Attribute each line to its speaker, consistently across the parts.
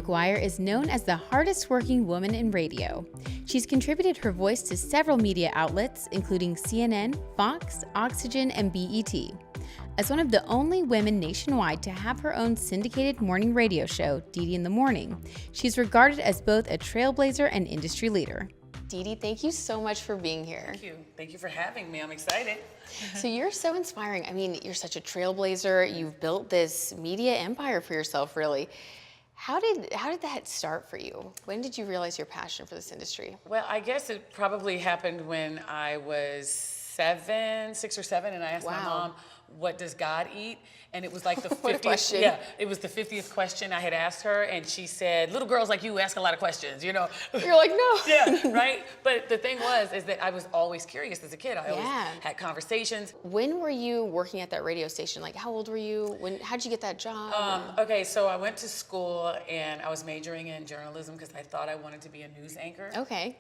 Speaker 1: McGuire is known as the hardest working woman in radio. She's contributed her voice to several media outlets, including CNN, Fox, Oxygen, and BET. As one of the only women nationwide to have her own syndicated morning radio show, DeDe in the Morning, she's regarded as both a trailblazer and industry leader. DeDe, thank you so much for being here.
Speaker 2: Thank you. Thank you for having me. I'm excited.
Speaker 1: So you're so inspiring. I mean, you're such a trailblazer. You've built this media empire for yourself, really. How did that start for you? When did you realize your passion for this industry?
Speaker 2: Well, I guess it probably happened when I was 6 or 7, and I asked my mom, "What does God eat?" And it was like the 50th
Speaker 1: question.
Speaker 2: Yeah, it was the 50th question I had asked her, and she said, "Little girls like you ask a lot of questions, you know."
Speaker 1: You're like, no.
Speaker 2: Yeah, right? But the thing is that I was always curious as a kid. I always had conversations.
Speaker 1: When were you working at that radio station? Like, how old were you? How'd you get that job?
Speaker 2: Okay, so I went to school, and I was majoring in journalism because I thought I wanted to be a news anchor.
Speaker 1: Okay.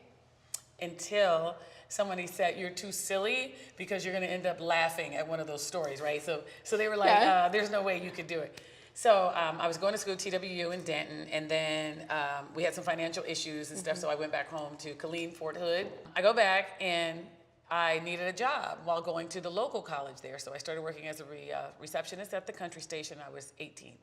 Speaker 2: Until somebody said, "You're too silly because you're going to end up laughing at one of those stories," right? So they were like, "There's no way you could do it." So I was going to school at TWU in Denton, and then we had some financial issues and stuff, so I went back home to Killeen, Fort Hood. I go back, and I needed a job while going to the local college there, so I started working as a receptionist at the country station. I was 18.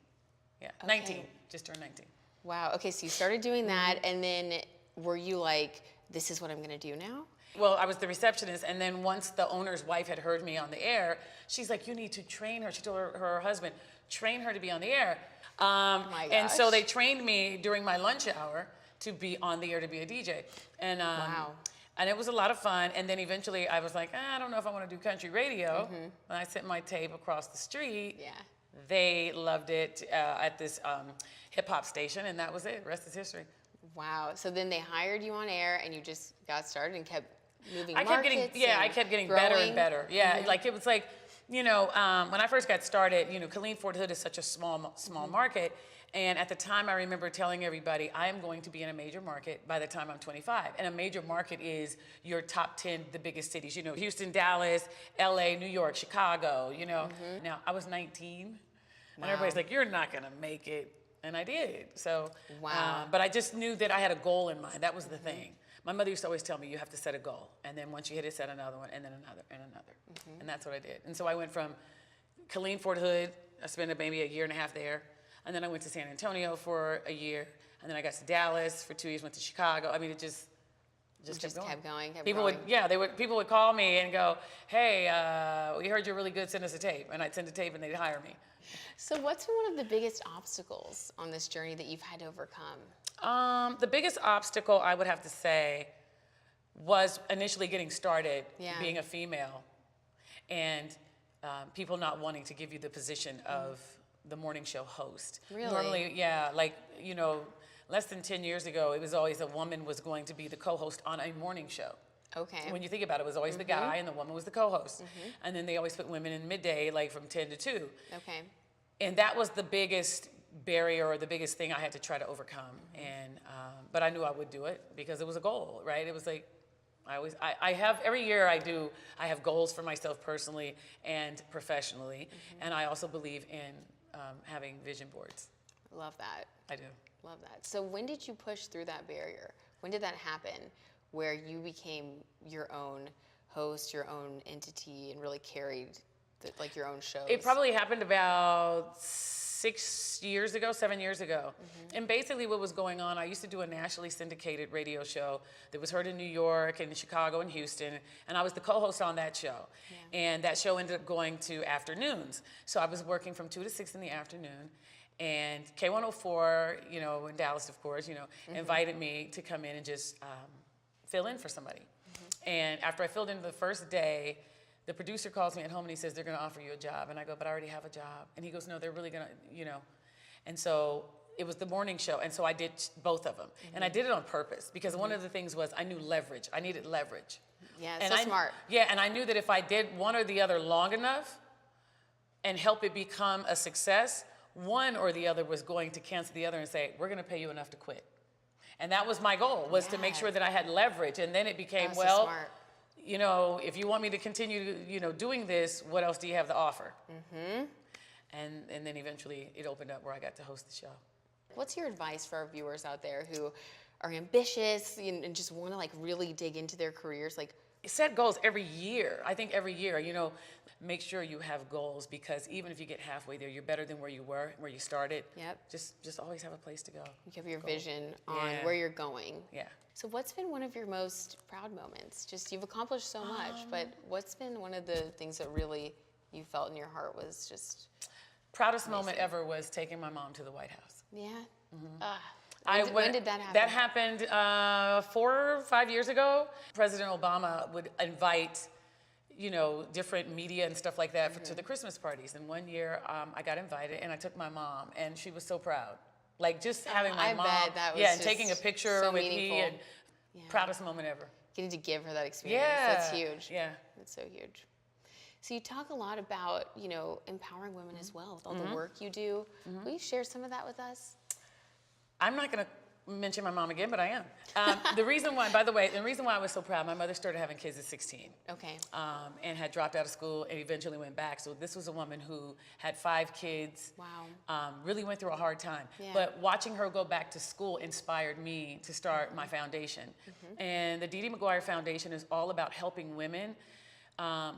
Speaker 2: Yeah, okay. 19, just turned 19.
Speaker 1: Wow, okay, so you started doing that, and then were you like, this is what I'm going to do now?
Speaker 2: Well, I was the receptionist, and then once the owner's wife had heard me on the air, she's like, "You need to train her." She told her husband, "Train her to be on the air."
Speaker 1: My gosh.
Speaker 2: And so they trained me during my lunch hour to be on the air, to be a DJ. And
Speaker 1: wow.
Speaker 2: And it was a lot of fun. And then eventually I was like, I don't know if I want to do country radio. When I sent my tape across the street, they loved it at this hip hop station, and that was it. The rest is history.
Speaker 1: Wow. So then they hired you on air, and you just got started and kept moving
Speaker 2: I kept getting better and better. Yeah, like it was like, you know, when I first got started, you know, Killeen, Fort Hood is such a small market. And at the time, I remember telling everybody, I am going to be in a major market by the time I'm 25. And a major market is your top 10, the biggest cities. You know, Houston, Dallas, LA, New York, Chicago, you know. Now, I was 19, and everybody's like, "You're not going to make it." And I did. So, but I just knew that I had a goal in mind. That was the thing. My mother used to always tell me, you have to set a goal. And then once you hit it, set another one, and then another, and another. And that's what I did. And so I went from Killeen, Fort Hood. I spent maybe a year and a half there. And then I went to San Antonio for a year. And then I got to Dallas for 2 years, went to Chicago. I mean, it just kept going. People would call me and go, "Hey, we heard you're really good, send us a tape." And I'd send a tape, and they'd hire me.
Speaker 1: So what's been one of the biggest obstacles on this journey that you've had to overcome?
Speaker 2: The biggest obstacle, I would have to say, was initially getting started, being a female, and people not wanting to give you the position of the morning show host.
Speaker 1: Really?
Speaker 2: Normally, like, you know, less than 10 years ago, it was always a woman was going to be the co-host on a morning show.
Speaker 1: Okay.
Speaker 2: When you think about it, it was always the guy, and the woman was the co-host. And then they always put women in midday, like from 10 to 2.
Speaker 1: Okay.
Speaker 2: And that was the biggest barrier, or the biggest thing I had to try to overcome. And but I knew I would do it because it was a goal, right? It was like I have every year I have goals for myself personally and professionally, and I also believe in having vision boards.
Speaker 1: Love that.
Speaker 2: I do.
Speaker 1: Love that. So when did you push through that barrier? When did that happen, where you became your own host, your own entity, and really carried like your own shows?
Speaker 2: It probably happened about 7 years ago. And basically what was going on, I used to do a nationally syndicated radio show that was heard in New York and Chicago and Houston, and I was the co-host on that show. And that show ended up going to afternoons. So I was working from 2 to 6 in the afternoon, and K104, you know, in Dallas, of course, you know, invited me to come in and just fill in for somebody. And after I filled in the first day, the producer calls me at home and he says, "They're going to offer you a job." And I go, "But I already have a job." And he goes, "No, they're really going to, you know." And so it was the morning show. And so I did both of them. And I did it on purpose because one of the things was I knew leverage. I needed leverage.
Speaker 1: Yeah,
Speaker 2: and
Speaker 1: so smart.
Speaker 2: Yeah, and I knew that if I did one or the other long enough and help it become a success, one or the other was going to cancel the other and say, "We're going to pay you enough to quit." And that was my goal, was to make sure that I had leverage. And then it became,
Speaker 1: so smart.
Speaker 2: You know, if you want me to continue, you know, doing this, what else do you have to offer? And then eventually it opened up where I got to host the show.
Speaker 1: What's your advice for our viewers out there who are ambitious and just want to like really dig into their careers? Like,
Speaker 2: set goals every year. I think every year, make sure you have goals, because even if you get halfway there, you're better than where you were, where you started.
Speaker 1: Yep.
Speaker 2: Just always have a place to go.
Speaker 1: You have your vision on where you're going.
Speaker 2: Yeah.
Speaker 1: So what's been one of your most proud moments? Just, you've accomplished so much, but what's been one of the things that really you felt in your heart was just
Speaker 2: proudest moment ever was taking my mom to the White House.
Speaker 1: Yeah.
Speaker 2: When
Speaker 1: did that happen?
Speaker 2: That happened 4 or 5 years ago. President Obama would invite, different media and stuff like that to the Christmas parties. And one year I got invited and I took my mom, and she was so proud. Like just having my mom,
Speaker 1: bet that was
Speaker 2: and taking a picture
Speaker 1: so
Speaker 2: with
Speaker 1: meaningful.
Speaker 2: me, and proudest moment ever.
Speaker 1: Getting to give her that experience.
Speaker 2: Yeah.
Speaker 1: That's huge.
Speaker 2: Yeah.
Speaker 1: That's so huge. So you talk a lot about, empowering women as well with all the work you do. Will you share some of that with us?
Speaker 2: I'm not going to mention my mom again, but I am. The reason why I was so proud, my mother started having kids at 16.
Speaker 1: Okay.
Speaker 2: And had dropped out of school and eventually went back. So this was a woman who had 5 kids.
Speaker 1: Wow.
Speaker 2: Really went through a hard time.
Speaker 1: Yeah.
Speaker 2: But watching her go back to school inspired me to start my foundation. And the DeDe McGuire Foundation is all about helping women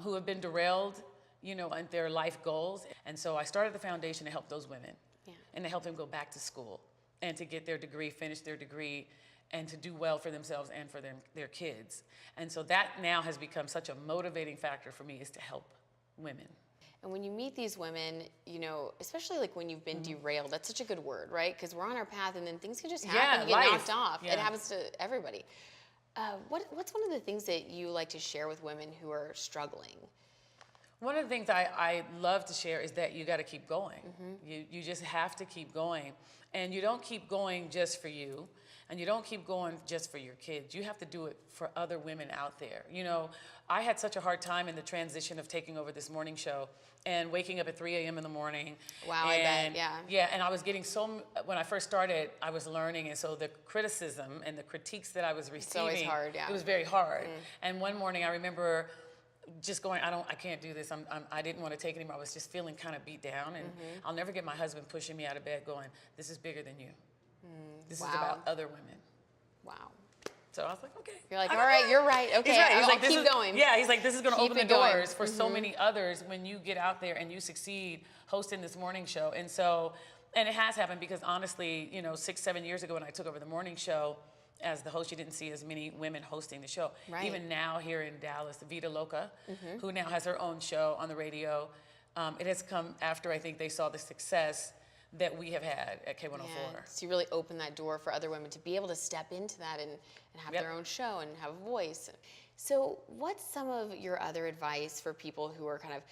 Speaker 2: who have been derailed, in their life goals. And so I started the foundation to help those women and to help them go back to school and to get their degree, finish their degree, and to do well for themselves and for their kids. And so that now has become such a motivating factor for me, is to help women.
Speaker 1: And when you meet these women, especially like when you've been derailed, that's such a good word, right? Because we're on our path and then things can just happen, you get knocked off. Yeah. It happens to everybody. What's one of the things that you like to share with women who are struggling?
Speaker 2: One of the things I love to share is that you got to keep going. You just have to keep going. And you don't keep going just for you, and you don't keep going just for your kids. You have to do it for other women out there. I had such a hard time in the transition of taking over this morning show and waking up at 3 a.m. in the morning.
Speaker 1: Wow, I bet, yeah.
Speaker 2: Yeah, and I was getting when I first started, I was learning, and so the criticism and the critiques that I was receiving,
Speaker 1: it's always hard, yeah.
Speaker 2: It was very hard. And one morning I remember just going, I can't do this. I didn't want to take it anymore. I was just feeling kind of beat down, and I'll never get my husband pushing me out of bed going, this is bigger than you. This is about other women.
Speaker 1: Wow.
Speaker 2: So I was like, okay.
Speaker 1: You're like, all right, you're right. Okay,
Speaker 2: He's
Speaker 1: I'll keep going.
Speaker 2: Yeah, he's like, this is going to open the
Speaker 1: going.
Speaker 2: doors for so many others when you get out there and you succeed hosting this morning show. And it has happened, because honestly, 6-7 years ago when I took over the morning show as the host, you didn't see as many women hosting the show. Right. Even now here in Dallas, Vita Loca, who now has her own show on the radio, it has come after I think they saw the success that we have had at K104.
Speaker 1: Yeah, so you really open that door for other women to be able to step into that and have their own show and have a voice. So what's some of your other advice for people who are kind of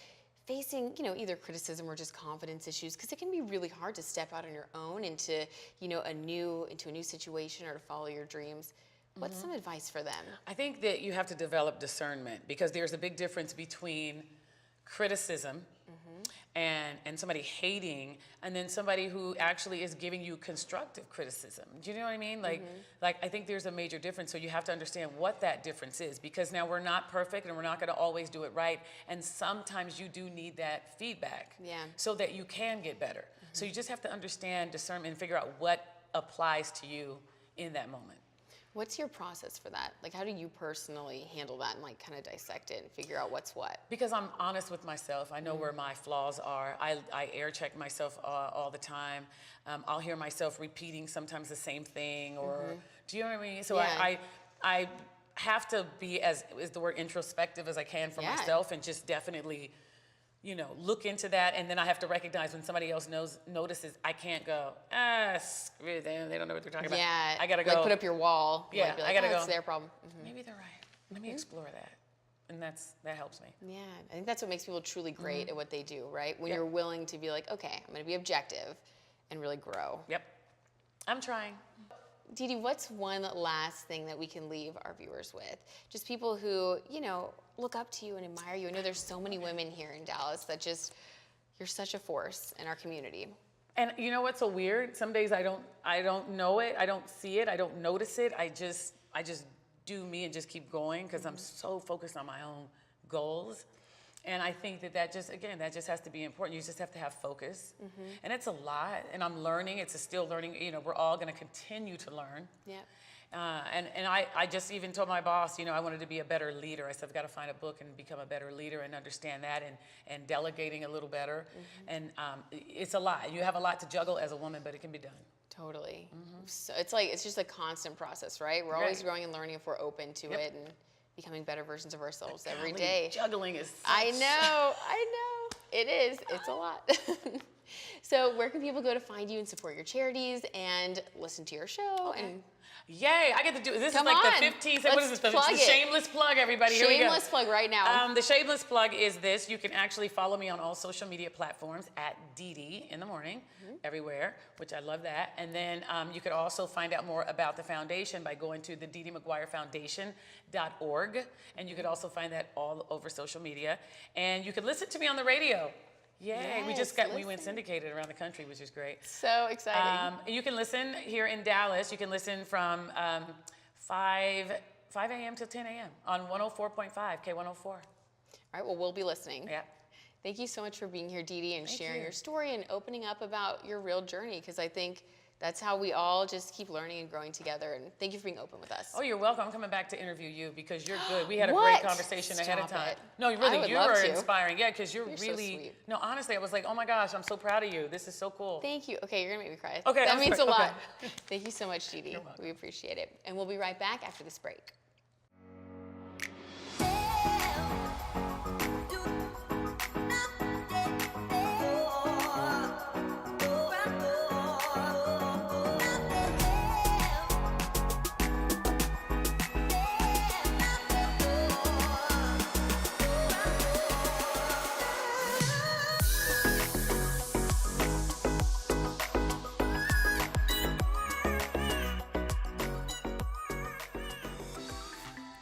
Speaker 1: facing, either criticism or just confidence issues? Because it can be really hard to step out on your own into, a new situation or to follow your dreams. What's some advice for them?
Speaker 2: I think that you have to develop discernment, because there's a big difference between criticism and somebody hating, and then somebody who actually is giving you constructive criticism. Do you know what I mean? Like I think there's a major difference. So you have to understand what that difference is, because now we're not perfect and we're not going to always do it right. And sometimes you do need that feedback so that you can get better. So you just have to understand discernment and figure out what applies to you in that moment.
Speaker 1: What's your process for that? Like, how do you personally handle that and kind of dissect it and figure out what's what?
Speaker 2: Because I'm honest with myself. I know where my flaws are. I air check myself all the time. I'll hear myself repeating sometimes the same thing, or do you know what I mean? So I have to be as is the word introspective as I can for myself, and just definitely look into that. And then I have to recognize when somebody else notices, I can't go, screw them, they don't know what they're talking about.
Speaker 1: Yeah,
Speaker 2: I gotta go.
Speaker 1: Like put up your wall.
Speaker 2: Yeah,
Speaker 1: be like,
Speaker 2: I gotta go.
Speaker 1: It's their problem.
Speaker 2: Maybe they're right. Let me explore that. And that helps me.
Speaker 1: Yeah, I think that's what makes people truly great at what they do, right? When you're willing to be like, okay, I'm gonna be objective and really grow.
Speaker 2: Yep, I'm trying.
Speaker 1: DeDe, what's one last thing that we can leave our viewers with? Just people who, look up to you and admire you. I know there's so many women here in Dallas that you're such a force in our community.
Speaker 2: And you know what's so weird? Some days I don't know it, I don't see it, I don't notice it. I just do me and just keep going, because I'm so focused on my own goals. And I think that just, again, that just has to be important. You just have to have focus. And it's a lot, and I'm learning. It's still learning. You know, we're all going to continue to learn.
Speaker 1: Yeah.
Speaker 2: And I just even told my boss, you know, I wanted to be a better leader. I said, I've got to find a book and become a better leader and understand that and delegating a little better. And it's a lot. You have a lot to juggle as a woman, but it can be done.
Speaker 1: Totally. So it's just a constant process, right? We're always growing and learning if we're open to it and becoming better versions of ourselves every day.
Speaker 2: Juggling is
Speaker 1: I know. It is. It's a lot. So where can people go to find you and support your charities and listen to your show? And
Speaker 2: yay, I get to do this.
Speaker 1: Come
Speaker 2: is like
Speaker 1: on.
Speaker 2: The 15th.
Speaker 1: Let's
Speaker 2: What is this? The
Speaker 1: plug it.
Speaker 2: shameless plug, everybody. Here we go.
Speaker 1: Shameless plug right now.
Speaker 2: The shameless plug is this. You can actually follow me on all social media platforms at DeDe in the morning, everywhere, which I love that. And then you could also find out more about the foundation by going to the DeDe McGuire Foundation.org. And you could also find that all over social media. And you could listen to me on the radio. Yay, we went syndicated around the country, which is great.
Speaker 1: So exciting.
Speaker 2: You can listen here in Dallas. You can listen from 5 a.m. to 10 a.m. on 104.5, K104.
Speaker 1: All right, well, we'll be listening.
Speaker 2: Yeah.
Speaker 1: Thank you so much for being here, DeDe, and sharing
Speaker 2: you.
Speaker 1: your story and opening up about your real journey, because I think that's how we all just keep learning and growing together. And thank you for being open with us.
Speaker 2: Oh, you're welcome. I'm coming back to interview you because you're good. We had a
Speaker 1: What?
Speaker 2: great conversation ahead of
Speaker 1: Stop
Speaker 2: time.
Speaker 1: it.
Speaker 2: No,
Speaker 1: I
Speaker 2: really,
Speaker 1: would
Speaker 2: you
Speaker 1: love
Speaker 2: were
Speaker 1: to.
Speaker 2: inspiring. Yeah, because you're
Speaker 1: so
Speaker 2: really.
Speaker 1: sweet.
Speaker 2: No, honestly, I was like, oh my gosh, I'm so proud of you. This is so cool.
Speaker 1: Thank you. Okay, you're going to make me cry.
Speaker 2: Okay,
Speaker 1: That
Speaker 2: I'm
Speaker 1: means
Speaker 2: sorry.
Speaker 1: a lot.
Speaker 2: Okay.
Speaker 1: Thank you so much, DeDe.
Speaker 2: You're welcome.
Speaker 1: We appreciate it. And we'll be right back after this break.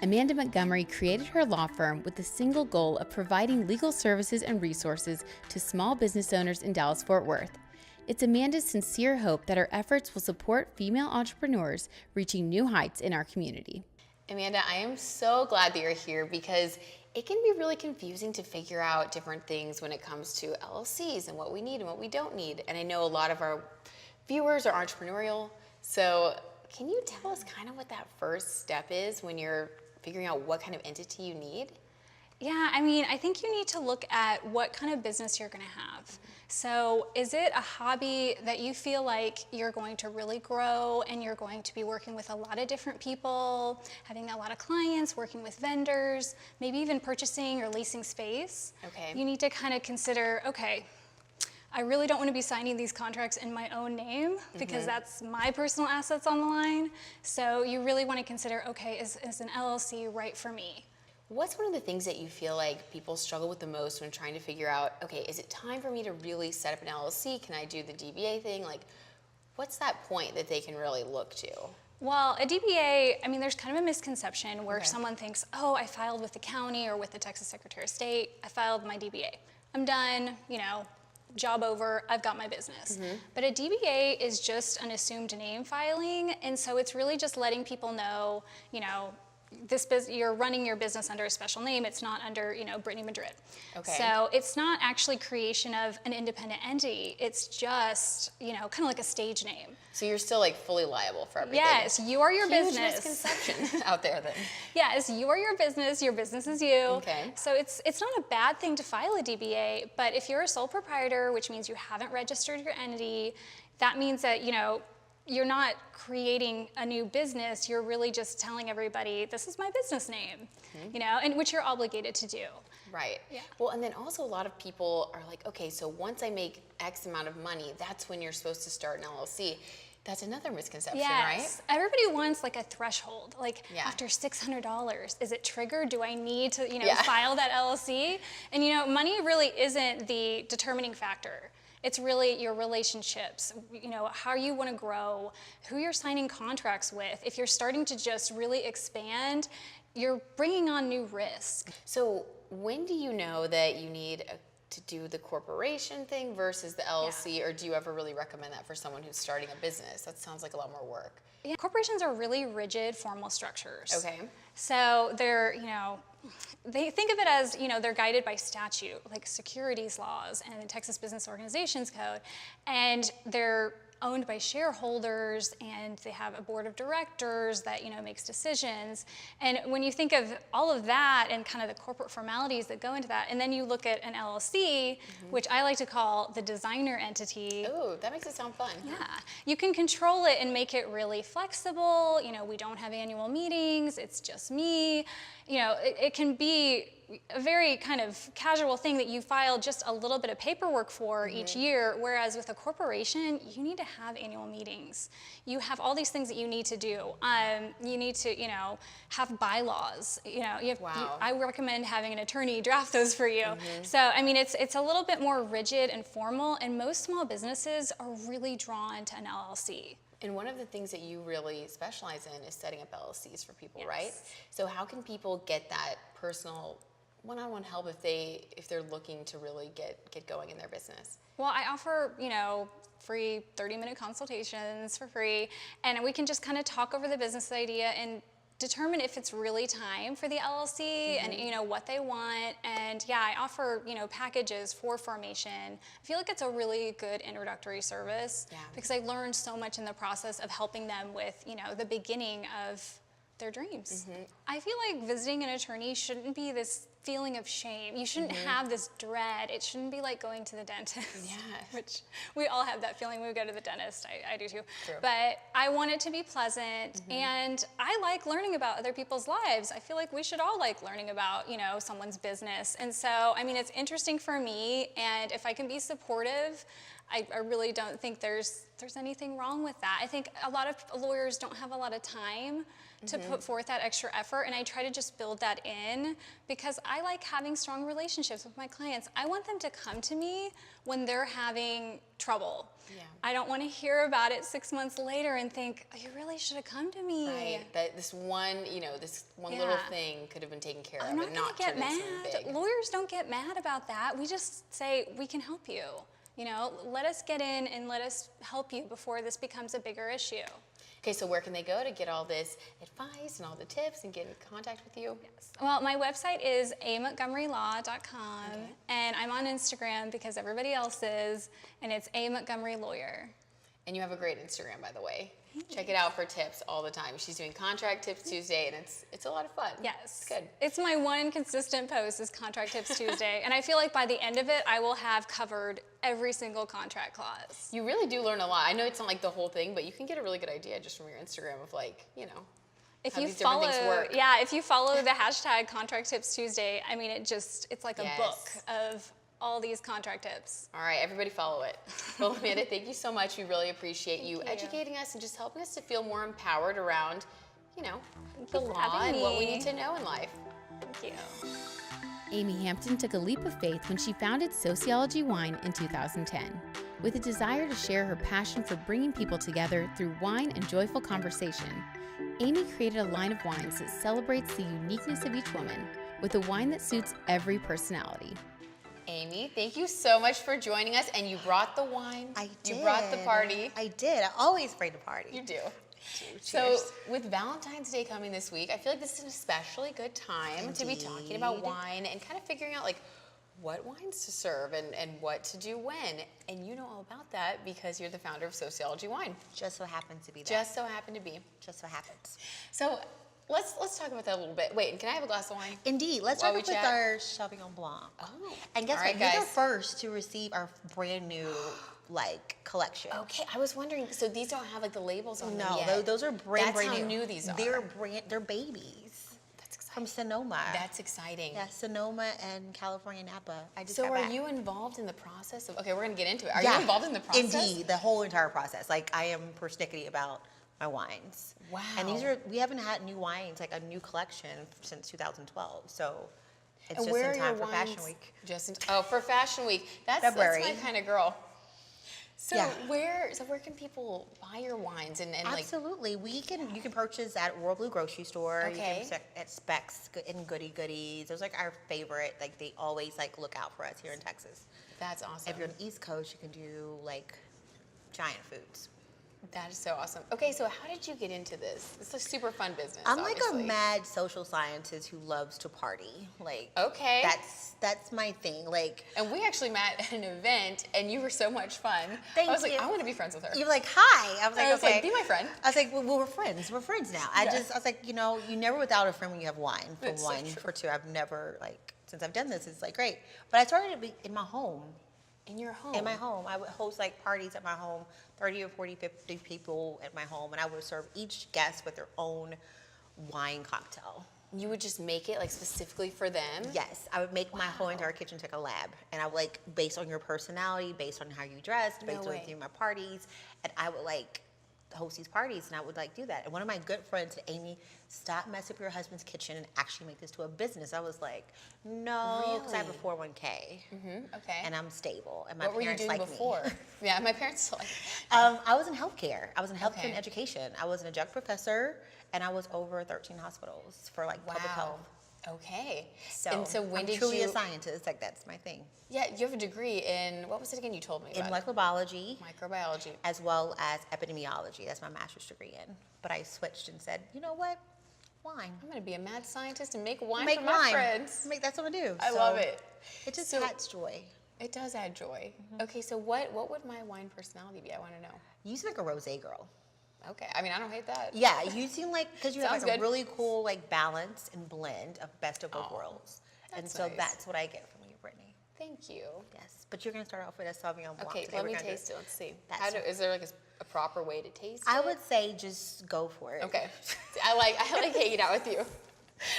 Speaker 1: Amanda Montgomery created her law firm with the single goal of providing legal services and resources to small business owners in Dallas-Fort Worth. It's Amanda's sincere hope that her efforts will support female entrepreneurs reaching new heights in our community. Amanda, I am so glad that you're here because it can be really confusing to figure out different things when it comes to LLCs and what we need and what we don't need. And I know a lot of our viewers are entrepreneurial, so can you tell us kind of what that first step is when you're figuring out what kind of entity you need?
Speaker 3: Yeah, I mean, I think you need to look at what kind of business you're going to have. So is it a hobby that you feel like you're going to really grow and you're going to be working with a lot of different people, having a lot of clients, working with vendors, maybe even purchasing or leasing space?
Speaker 1: Okay.
Speaker 3: You need to kind of consider, okay, I really don't want to be signing these contracts in my own name because that's my personal assets on the line. So you really want to consider, okay, is an LLC right for me?
Speaker 1: What's one of the things that you feel like people struggle with the most when trying to figure out, okay, is it time for me to really set up an LLC? Can I do the DBA thing? Like, what's that point that they can really look to?
Speaker 3: Well, a DBA, I mean, there's kind of a misconception where someone thinks, oh, I filed with the county or with the Texas Secretary of State. I filed my DBA. I'm done, you know, job over, I've got my business. But a DBA is just an assumed name filing, and so it's really just letting people know, you know, you're running your business under a special name. It's not under, you know, Brittany Madrid.
Speaker 1: Okay.
Speaker 3: So it's not actually creation of an independent entity. It's just, you know, kind of like a stage name.
Speaker 1: So you're still like fully liable for everything.
Speaker 3: Yes, you are your
Speaker 1: Huge
Speaker 3: business.
Speaker 1: misconception out there then.
Speaker 3: Yes, you are your business is you.
Speaker 1: Okay.
Speaker 3: So it's not a bad thing to file a DBA, but if you're a sole proprietor, which means you haven't registered your entity, that means that, you know, you're not creating a new business, you're really just telling everybody, this is my business name, you know, and which you're obligated to do.
Speaker 1: Right.
Speaker 3: Yeah.
Speaker 1: Well, and then also a lot of people are like, okay, so once I make X amount of money, that's when you're supposed to start an LLC. That's another misconception, right?
Speaker 3: Yes. Everybody wants like a threshold, like
Speaker 1: Yeah.
Speaker 3: after $600, is it triggered? Do I need to, you know,
Speaker 1: Yeah.
Speaker 3: file that LLC? And you know, money really isn't the determining factor. It's really your relationships, you know, how you want to grow, who you're signing contracts with. If you're starting to just really expand, you're bringing on new risk.
Speaker 1: So when do you know that you need to do the corporation thing versus the LLC, or do you ever really recommend that for someone who's starting a business? That sounds like a lot more work.
Speaker 3: Yeah, corporations are really rigid, formal structures.
Speaker 1: Okay.
Speaker 3: So they're, you know, they think of it as, they're guided by statute, like securities laws and the Texas Business Organizations Code, and they're owned by shareholders, and they have a board of directors that, makes decisions. And when you think of all of that and kind of the corporate formalities that go into that, and then you look at an LLC, which I like to call the designer entity.
Speaker 1: Oh, that makes it sound fun.
Speaker 3: Yeah, you can control it and make it really flexible. We don't have annual meetings, it's just me. It can be a very kind of casual thing that you file just a little bit of paperwork for each year, whereas with a corporation, you need to have annual meetings. You have all these things that you need to do. You need to, have bylaws. I recommend having an attorney draft those for you. So, I mean, it's a little bit more rigid and formal, and most small businesses are really drawn to an LLC.
Speaker 1: And one of the things that you really specialize in is setting up LLCs for people, right? So how can people get that personal one-on-one help if they're looking to really get going in their business?
Speaker 3: Well, I offer, free 30-minute consultations for free, and we can just kind of talk over the business idea and determine if it's really time for the LLC and what they want. And yeah, I offer packages for formation. I feel like it's a really good introductory service because I learned so much in the process of helping them with the beginning of their dreams. I feel like visiting an attorney shouldn't be this feeling of shame. You shouldn't have this dread. It shouldn't be like going to the dentist, which we all have that feeling when we go to the dentist. I do too.
Speaker 1: True.
Speaker 3: But I want it to be pleasant, and I like learning about other people's lives. I feel like we should all like learning about, someone's business. And so, I mean, it's interesting for me, and if I can be supportive, I really don't think there's anything wrong with that. I think a lot of lawyers don't have a lot of time to put forth that extra effort, and I try to just build that in because I like having strong relationships with my clients. I want them to come to me when they're having trouble.
Speaker 1: Yeah.
Speaker 3: I don't want to hear about it 6 months later and think, oh, you really should have come to me.
Speaker 1: Right. That this one little thing could have been taken care of
Speaker 3: I'm not
Speaker 1: and
Speaker 3: gonna
Speaker 1: not
Speaker 3: get
Speaker 1: turned
Speaker 3: mad.
Speaker 1: into something big.
Speaker 3: Lawyers don't get mad about that. We just say, we can help you. Let us get in and let us help you before this becomes a bigger issue.
Speaker 1: Okay, so where can they go to get all this advice and all the tips and get in contact with you?
Speaker 3: Yes. Well, my website is amontgomerylaw.com, and I'm on Instagram because everybody else is, and it's amontgomerylawyer.
Speaker 1: And you have a great Instagram, by the way. Check it out for tips all the time. She's doing Contract Tips Tuesday, and it's a lot of fun.
Speaker 3: Yes.
Speaker 1: It's good.
Speaker 3: It's my one consistent post is Contract Tips Tuesday, and I feel like by the end of it, I will have covered every single contract clause.
Speaker 1: You really do learn a lot. I know it's not like the whole thing, but you can get a really good idea just from your Instagram of
Speaker 3: if
Speaker 1: how
Speaker 3: you
Speaker 1: these different
Speaker 3: follow,
Speaker 1: things work.
Speaker 3: yeah, if you follow the hashtag Contract Tips Tuesday, I mean, it's like a book of all these contract tips.
Speaker 1: All right, everybody follow it. Well, Amanda, thank you so much. We really appreciate you educating us and just helping us to feel more empowered around, the law and what we need to know in life.
Speaker 3: Thank you.
Speaker 4: Amy Hampton took a leap of faith when she founded Sociology Wine in 2010. With a desire to share her passion for bringing people together through wine and joyful conversation, Amy created a line of wines that celebrates the uniqueness of each woman with a wine that suits every personality.
Speaker 1: Amy, thank you so much for joining us. And you brought the wine.
Speaker 5: I did.
Speaker 1: You brought the party.
Speaker 5: I did. I always bring the party.
Speaker 1: You do.
Speaker 5: Cheers.
Speaker 1: So with Valentine's Day coming this week, I feel like this is an especially good time to be talking about wine and kind of figuring out what wines to serve and what to do when. And you know all about that because you're the founder of Sociology Wine.
Speaker 5: Just so happens to be that.
Speaker 1: Just so happened to be.
Speaker 5: Just so happens.
Speaker 1: So let's talk about that a little bit. Wait, and can I have a glass of wine?
Speaker 5: Indeed. Let's
Speaker 1: While
Speaker 5: start
Speaker 1: we
Speaker 5: with
Speaker 1: chat?
Speaker 5: our Sauvignon Blanc.
Speaker 1: Oh.
Speaker 5: And guess
Speaker 1: All
Speaker 5: what?
Speaker 1: right,
Speaker 5: You're the
Speaker 1: guys.
Speaker 5: first to receive our brand new collection.
Speaker 1: Okay, I was wondering, so these don't have the labels on them
Speaker 5: No,
Speaker 1: yet.
Speaker 5: those are brand
Speaker 1: That's
Speaker 5: new.
Speaker 1: how new these are.
Speaker 5: They're babies.
Speaker 1: That's exciting.
Speaker 5: From Sonoma.
Speaker 1: That's exciting.
Speaker 5: Yeah, Sonoma and California Napa. I just
Speaker 1: So
Speaker 5: got
Speaker 1: are
Speaker 5: back.
Speaker 1: you involved in the process of, okay, we're gonna get into it. Are
Speaker 5: Yeah,
Speaker 1: you involved in the process?
Speaker 5: Indeed, the whole entire process. I am persnickety about my wines.
Speaker 1: Wow.
Speaker 5: And we haven't had new wines, a new collection since 2012. So it's
Speaker 1: And
Speaker 5: just
Speaker 1: where
Speaker 5: in
Speaker 1: are
Speaker 5: time
Speaker 1: your
Speaker 5: for
Speaker 1: wines?
Speaker 5: Fashion Week.
Speaker 1: For Fashion Week. That's
Speaker 5: February.
Speaker 1: my kind of girl. So
Speaker 5: Yeah.
Speaker 1: where can people buy your wines and
Speaker 5: Absolutely. You can purchase at Royal Blue Grocery Store.
Speaker 1: Okay.
Speaker 5: You can at Specs and Goody Goodies. Those are our favorite. They always look out for us here in Texas.
Speaker 1: That's awesome.
Speaker 5: If you're on the East Coast, you can do Giant Foods.
Speaker 1: That is so awesome. Okay, so how did you get into this? It's a super fun business.
Speaker 5: I'm
Speaker 1: obviously.
Speaker 5: like a mad social scientist who loves to party. Like,
Speaker 1: Okay.
Speaker 5: That's my thing. Like,
Speaker 1: And we actually met at an event, and you were so much fun.
Speaker 5: Thank
Speaker 1: I was like,
Speaker 5: you.
Speaker 1: I want to be friends with her.
Speaker 5: you're like, hi. I was like,
Speaker 1: I was
Speaker 5: okay.
Speaker 1: like, be my friend.
Speaker 5: I was like, well, we're friends. We're friends now. I was like, you know, you never without a friend when you have wine. For
Speaker 1: That's so
Speaker 5: one,
Speaker 1: true.
Speaker 5: for two, I've never like since I've done this. It's like great. But I started to be in my home.
Speaker 1: In your home.
Speaker 5: In my home, I would host like parties at my home, 30 or 40, 50 people at my home, and I would serve each guest with their own wine cocktail.
Speaker 1: You would just make it like specifically for them?
Speaker 5: Yes, I would make my whole entire kitchen like a lab, and I would like based on your personality, based on how you dressed, based on
Speaker 1: way.
Speaker 5: through my parties, and I would like host these parties, and I would like do that. And one of my good friends said, Amy, stop messing with your husband's kitchen and actually make this to a business. I was like, no, because I have a 401k,
Speaker 1: Okay.
Speaker 5: and I'm stable, and my
Speaker 1: what were you
Speaker 5: parents
Speaker 1: doing
Speaker 5: like
Speaker 1: before?
Speaker 5: me.
Speaker 1: Yeah, my parents like.
Speaker 5: I was in healthcare. I was in healthcare
Speaker 1: Okay.
Speaker 5: and education. I was an adjunct professor, and I was over 13 hospitals for like public health.
Speaker 1: Okay.
Speaker 5: So,
Speaker 1: and so when
Speaker 5: I'm
Speaker 1: did
Speaker 5: truly
Speaker 1: you?
Speaker 5: a scientist. Like that's my thing.
Speaker 1: Yeah, you have a degree in what was it again? You told me
Speaker 5: In
Speaker 1: about
Speaker 5: molecular biology,
Speaker 1: microbiology.
Speaker 5: as well as epidemiology. That's my master's degree in. But I switched and said, you know what? Wine.
Speaker 1: I'm gonna be a mad scientist and make wine
Speaker 5: Make
Speaker 1: for my
Speaker 5: wine.
Speaker 1: friends.
Speaker 5: That's what I do.
Speaker 1: I love it.
Speaker 5: It just
Speaker 1: So-
Speaker 5: adds joy.
Speaker 1: It does add joy. Okay, so what would my wine personality be? I want to know.
Speaker 5: You seem like a rosé girl.
Speaker 1: Okay, I mean I don't hate that.
Speaker 5: Yeah, you seem like because you have
Speaker 1: Sounds
Speaker 5: like
Speaker 1: good.
Speaker 5: a really cool like balance and blend of best of both worlds. And
Speaker 1: that's
Speaker 5: so
Speaker 1: nice.
Speaker 5: that's what I get from you, Brittany.
Speaker 1: Thank you.
Speaker 5: Yes, but you're gonna start off with a Sauvignon Blanc
Speaker 1: Okay,
Speaker 5: today.
Speaker 1: let
Speaker 5: We're
Speaker 1: me
Speaker 5: gonna do
Speaker 1: taste it. Let's see.
Speaker 5: That's-
Speaker 1: Is there like a proper way to taste
Speaker 5: I
Speaker 1: it?
Speaker 5: would say just go for it.
Speaker 1: Okay. I like hanging out with you.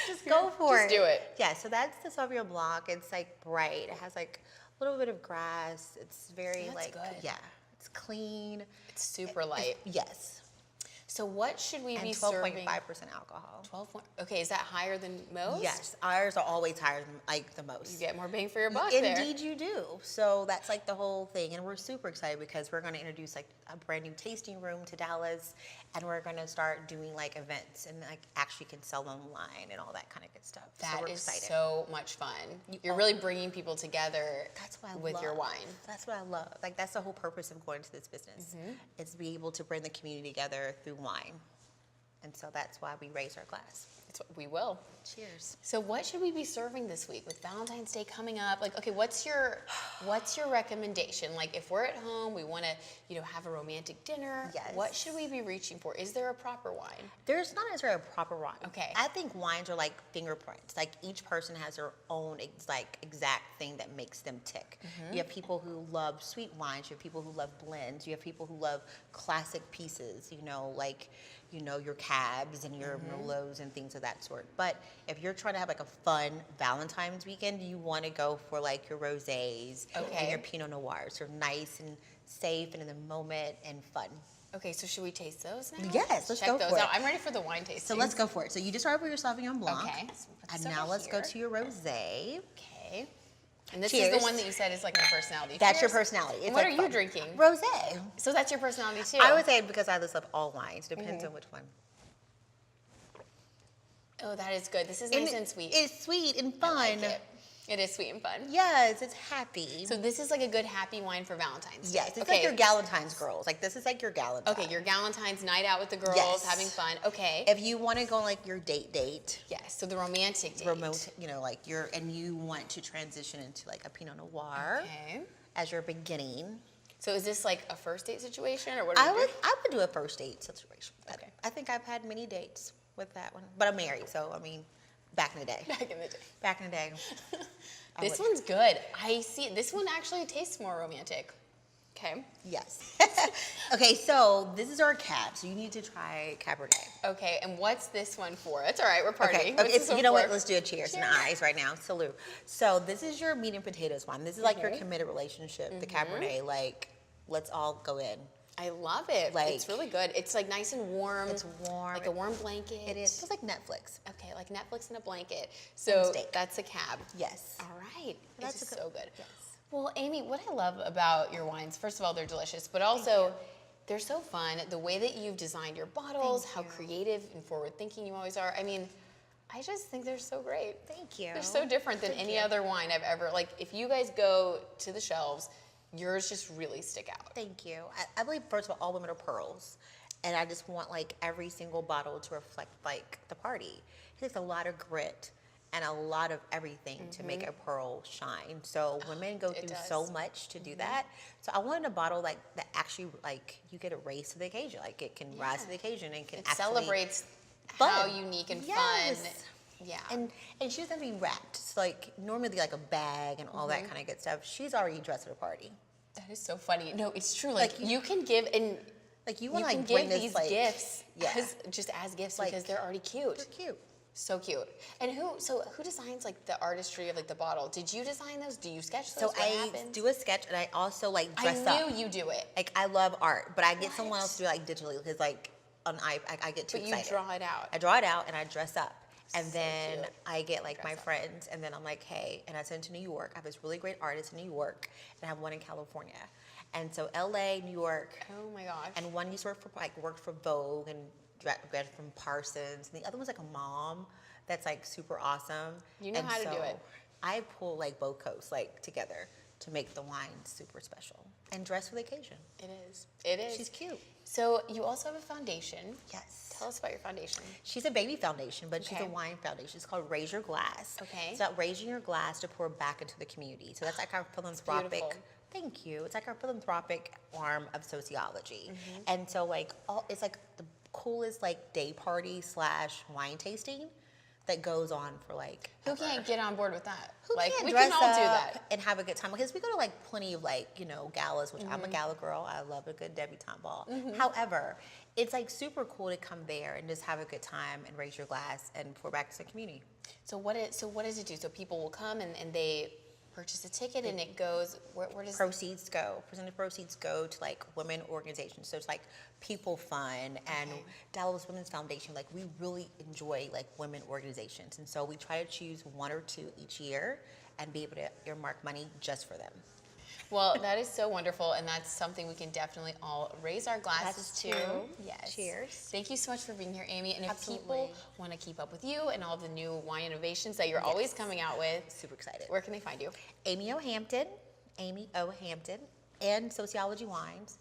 Speaker 5: Just go for it.
Speaker 1: Just do it.
Speaker 5: Yeah, so that's the Sauvignon Blanc. It's like bright. It has like a little bit of grass. It's very
Speaker 1: That's
Speaker 5: like
Speaker 1: good.
Speaker 5: yeah, it's clean.
Speaker 1: It's super light.
Speaker 5: Yes.
Speaker 1: So what should we
Speaker 5: And
Speaker 1: be
Speaker 5: 12.5%
Speaker 1: serving?
Speaker 5: alcohol.
Speaker 1: 12. Okay, is that higher than most?
Speaker 5: Yes, ours are always higher than like the most.
Speaker 1: You get more bang for your buck there.
Speaker 5: Indeed you do. So that's like the whole thing. And we're super excited because we're going to introduce like a brand new tasting room to Dallas. And we're going to start doing like events and like actually can sell online and all that kind of good stuff. So
Speaker 1: That
Speaker 5: we're
Speaker 1: is
Speaker 5: excited.
Speaker 1: so much fun. You're really bringing people together
Speaker 5: That's what I
Speaker 1: with
Speaker 5: love.
Speaker 1: your wine.
Speaker 5: That's what I love. Like that's the whole purpose of going into this business. Is to be able to bring the community together through wine. And so that's why we raise our glass.
Speaker 1: It's what we will.
Speaker 5: Cheers.
Speaker 1: So what should we be serving this week with Valentine's Day coming up? Like, okay, what's your recommendation? Like, if we're at home, we want to, have a romantic dinner.
Speaker 5: Yes.
Speaker 1: What should we be reaching for? Is there a proper wine?
Speaker 5: There's not necessarily a proper wine.
Speaker 1: Okay.
Speaker 5: I think wines are like fingerprints. Like each person has their own exact thing that makes them tick. You have people who love sweet wines. You have people who love blends. You have people who love classic pieces. Your cabs and your Merlots and things of that sort. But if you're trying to have like a fun Valentine's weekend, you want to go for like your rosés and your Pinot Noirs. They're nice and safe and in the moment and fun.
Speaker 1: Okay, so should we taste those now?
Speaker 5: Yes, let's
Speaker 1: Check
Speaker 5: go
Speaker 1: those
Speaker 5: for it.
Speaker 1: out. I'm ready for the wine tasting.
Speaker 5: So let's go for it. So you just started with your Sauvignon Blanc.
Speaker 1: Okay. So put
Speaker 5: And
Speaker 1: this
Speaker 5: now
Speaker 1: over
Speaker 5: let's go
Speaker 1: here.
Speaker 5: to your rosé.
Speaker 1: Okay. And this is
Speaker 5: Cheers.
Speaker 1: the one that you said is like my personality.
Speaker 5: That's your
Speaker 1: Cheers.
Speaker 5: personality.
Speaker 1: And what
Speaker 5: like
Speaker 1: are you
Speaker 5: fun.
Speaker 1: drinking?
Speaker 5: Rosé.
Speaker 1: So that's your personality too.
Speaker 5: I would say because I just love all wines. Depends on which one.
Speaker 1: Oh, that is good. This is nice and sweet.
Speaker 5: It's sweet and
Speaker 1: I
Speaker 5: fun.
Speaker 1: like it. It is sweet and fun.
Speaker 5: Yes, it's happy.
Speaker 1: So this is like a good happy wine for Valentine's Day.
Speaker 5: yes, it's like your Galentine's girls. Like this is like your Galentine's.
Speaker 1: Okay, your Galentine's night out with the girls,
Speaker 5: Yes.
Speaker 1: having fun. Okay.
Speaker 5: If you want to go like your date,
Speaker 1: Yes, so the romantic date.
Speaker 5: remote, and you want to transition into like a Pinot Noir
Speaker 1: Okay.
Speaker 5: as your beginning.
Speaker 1: So is this like a first date situation or what are
Speaker 5: I
Speaker 1: we
Speaker 5: would
Speaker 1: doing?
Speaker 5: do a first date situation.
Speaker 1: Okay.
Speaker 5: I think I've had many dates with that one, but I'm married, so I mean, back in the day.
Speaker 1: Back in the day.
Speaker 5: Back in the day. I
Speaker 1: This
Speaker 5: would-
Speaker 1: one's good. I see. This one actually tastes more romantic. Okay.
Speaker 5: Yes. Okay, so this is our cab. So you need to try Cabernet.
Speaker 1: Okay, and what's this one for? It's all right, we're partying. What's
Speaker 5: It's,
Speaker 1: this one
Speaker 5: you know what?
Speaker 1: for?
Speaker 5: Let's do a cheers in the
Speaker 1: Cheers.
Speaker 5: eyes right now. Salute. So this is your meat and potatoes wine. This is like your committed relationship, the Cabernet. Like, let's all go in.
Speaker 1: I love it. It's really good. It's like nice and warm.
Speaker 5: It's warm.
Speaker 1: Like a warm blanket.
Speaker 5: It is. It's like Netflix.
Speaker 1: Okay, like Netflix and a blanket. So
Speaker 5: steak.
Speaker 1: that's a cab.
Speaker 5: Yes.
Speaker 1: All right.
Speaker 5: That's
Speaker 1: It's
Speaker 5: a
Speaker 1: just
Speaker 5: good-
Speaker 1: so good.
Speaker 5: yes.
Speaker 1: Well, Amy, what I love about your wines, first of all, they're delicious, but also they're so fun. The way that you've designed your bottles, how creative and forward-thinking you always are. I mean, I just think they're so great.
Speaker 5: Thank you.
Speaker 1: They're so different than
Speaker 5: Thank
Speaker 1: any
Speaker 5: you.
Speaker 1: other wine I've ever, like, if you guys go to the shelves,
Speaker 4: yours just really stick out.
Speaker 5: Thank you. I believe, first of all women are pearls. And I just want like every single bottle to reflect like the party. It takes a lot of grit and a lot of everything to make a pearl shine. So women go through so much to do that. So I wanted a bottle like that actually like you get a raise to the occasion. Like it can rise to the occasion and can
Speaker 4: It
Speaker 5: actually
Speaker 4: celebrates
Speaker 5: fun.
Speaker 4: how unique and fun. Yeah.
Speaker 5: And she doesn't be wrapped. It's like normally like a bag and all that kind of good stuff. She's already dressed for the party.
Speaker 4: That is so funny. No, it's true. Like you can give and
Speaker 5: like you want
Speaker 4: you
Speaker 5: to like
Speaker 4: can
Speaker 5: bring
Speaker 4: give
Speaker 5: this
Speaker 4: these
Speaker 5: like
Speaker 4: gifts
Speaker 5: yeah.
Speaker 4: as gifts
Speaker 5: Like,
Speaker 4: because they're already cute.
Speaker 5: They're cute.
Speaker 4: So cute. And who designs like the artistry of like the bottle? Did you design those? Do you sketch those?
Speaker 5: So
Speaker 4: What
Speaker 5: I
Speaker 4: happens?
Speaker 5: do a sketch and I also like dress up.
Speaker 4: I knew you do it.
Speaker 5: Like I love art, but I get someone else to do it like digitally because like on I get too excited.
Speaker 4: But you draw it out.
Speaker 5: I draw it out and I dress up. And
Speaker 4: So
Speaker 5: then
Speaker 4: cute.
Speaker 5: I get like my
Speaker 4: Dress up.
Speaker 5: friends and then I'm like, hey, and I send to New York. I have this really great artist in New York and I have one in California. And so LA, New York,
Speaker 4: Oh my gosh.
Speaker 5: and one used to worked for Vogue and graduated from Parsons. And the other one's like a mom that's like super awesome.
Speaker 4: You know
Speaker 5: And
Speaker 4: how to do
Speaker 5: so
Speaker 4: it.
Speaker 5: I pull like both coasts like together to make the wine super special and dress for the occasion.
Speaker 4: It is. It is.
Speaker 5: She's cute.
Speaker 4: So you also have a foundation.
Speaker 5: Yes.
Speaker 4: Tell us about your foundation.
Speaker 5: She's a baby foundation, but she's a
Speaker 4: Okay.
Speaker 5: wine foundation. It's called Raise Your Glass.
Speaker 4: Okay.
Speaker 5: It's about raising your glass to pour back into the community. So that's like our philanthropic.
Speaker 4: beautiful.
Speaker 5: Thank you. It's like our philanthropic arm of sociology.
Speaker 4: Mm-hmm.
Speaker 5: And so like it's like the coolest like day party / wine tasting that goes on for like
Speaker 4: Who
Speaker 5: ever.
Speaker 4: can't get on board with that?
Speaker 5: Who
Speaker 4: like
Speaker 5: can't
Speaker 4: we
Speaker 5: dress
Speaker 4: can all do
Speaker 5: up
Speaker 4: that.
Speaker 5: and have a good time? Because we go to like plenty of like, galas, which
Speaker 4: Mm-hmm.
Speaker 5: I'm a gala girl. I love a good debutante ball. However, it's like super cool to come there and just have a good time and raise your glass and pour back to the community.
Speaker 4: So what does it do? So people will come and they purchase a ticket and it goes where does
Speaker 5: Percentage proceeds go to like women organizations. So it's like People Fund and Dallas Women's Foundation. Like we really enjoy like women organizations. And so we try to choose one or two each year and be able to earmark money just for them.
Speaker 4: Well, that is so wonderful, and that's something we can definitely all raise our glasses to. Yes.
Speaker 5: Cheers.
Speaker 4: Thank you so much for being here, Amy. And if
Speaker 5: Absolutely.
Speaker 4: people want to keep up with you and all the new wine innovations that you're always coming out with,
Speaker 5: Super excited.
Speaker 4: where can they find you?
Speaker 5: Amy O. Hampton, and Sociology Wines,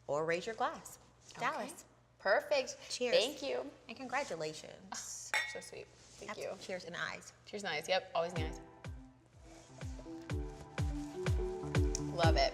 Speaker 5: or Raise Your Glass, Dallas.
Speaker 4: Okay. Perfect.
Speaker 5: Cheers.
Speaker 4: Thank you.
Speaker 5: And congratulations.
Speaker 4: So sweet. Thank you.
Speaker 5: Cheers in the eyes.
Speaker 4: Cheers, nice. Yep, always nice. Love it.